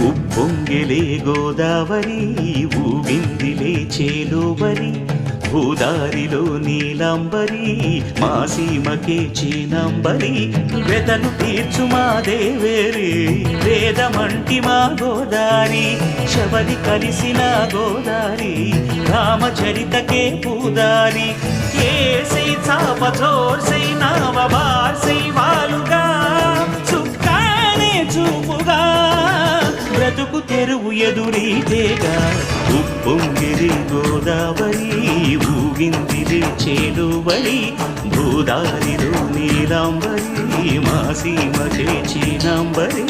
ఉప్పొంగెలే గోదావరి ఊగిందిలే చేలోబరి భూదారిలో నీలాంబరి మా సీమకే చీనాంబరి వెతను తీర్చు మా దేవేరి వేదమంటి మా గోదారి శబరి కలిసిన గోదారి రామచరితకే పూదారి ఏసై చాప చోర్సై నావ బార్సై వాలుగా చుక్కానే చూపుగా బ్రతుకు తెరువు ఎదురీతేగా ఉప్పొంగిరి గోదావరి ఊగిందిరి చేలువరి భూదారిలో నీలాంబరి మా సీమకే చీనాంబరి